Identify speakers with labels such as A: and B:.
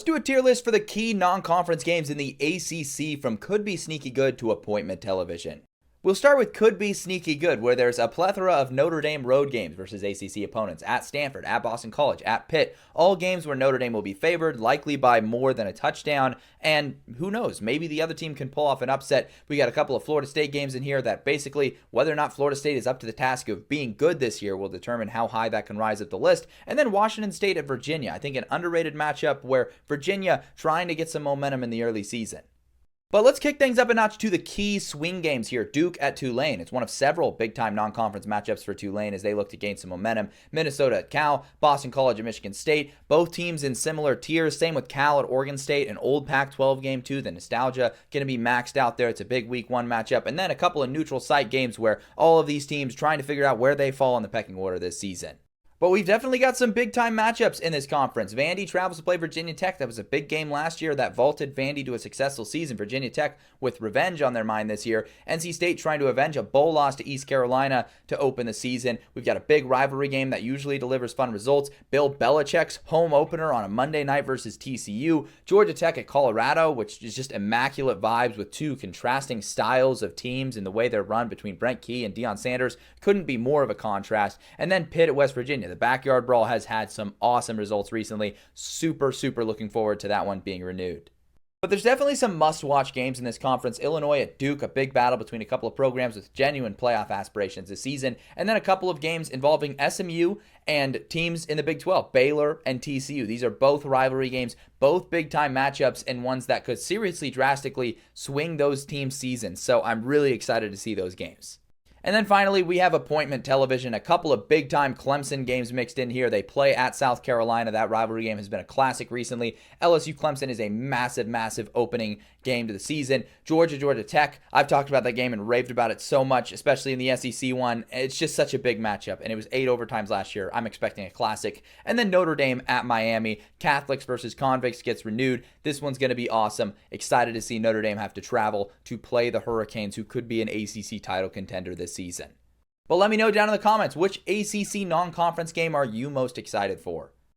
A: Let's do a tier list for the key non-conference games in the ACC from could be sneaky good to appointment television. We'll start with could be sneaky good, where there's a plethora of Notre Dame road games versus ACC opponents at Stanford, at Boston College, at Pitt. All games where Notre Dame will be favored, likely by more than a touchdown. And who knows, maybe the other team can pull off an upset. We got a couple of Florida State games in here that basically whether or not Florida State is up to the task of being good this year will determine how high that can rise up the list. And then Washington State at Virginia. I think an underrated matchup where Virginia trying to get some momentum in the early season. But let's kick things up a notch to the key swing games here. Duke at Tulane. It's one of several big-time non-conference matchups for Tulane as they look to gain some momentum. Minnesota at Cal, Boston College at Michigan State. Both teams in similar tiers. Same with Cal at Oregon State. An old Pac-12 game too. The nostalgia going to be maxed out there. It's a big week one matchup. And then a couple of neutral site games where all of these teams trying to figure out where they fall in the pecking order this season. But we've definitely got some big-time matchups in this conference. Vandy travels to play Virginia Tech. That was a big game last year that vaulted Vandy to a successful season. Virginia Tech with revenge on their mind this year. NC State trying to avenge a bowl loss to East Carolina to open the season. We've got a big rivalry game that usually delivers fun results. Bill Belichick's home opener on a Monday night versus TCU. Georgia Tech at Colorado, which is just immaculate vibes with two contrasting styles of teams in the way they're run between Brent Key and Deion Sanders. Couldn't be more of a contrast. And then Pitt at West Virginia. The backyard brawl has had some awesome results recently. Super looking forward to that one being renewed. But there's definitely some must-watch games in this conference. Illinois at Duke, a big battle between a couple of programs with genuine playoff aspirations this season. And then a couple of games involving SMU and teams in the Big 12, Baylor and TCU. These are both rivalry games, both big-time matchups, and ones that could seriously drastically swing those teams' seasons. So I'm really excited to see those games. And then finally, we have appointment television, a couple of big-time Clemson games mixed in here. They play at South Carolina. That rivalry game has been a classic recently. LSU-Clemson is a massive opening game to the season. Georgia Tech, I've talked about that game and raved about it so much, especially in the SEC one. It's just such a big matchup, and it was 8 overtimes last year. I'm expecting a classic. And then Notre Dame at Miami. Catholics versus convicts gets renewed. This one's going to be awesome. Excited to see Notre Dame have to travel to play the Hurricanes, who could be an ACC title contender this season. But let me know down in the comments, which ACC non-conference game are you most excited for?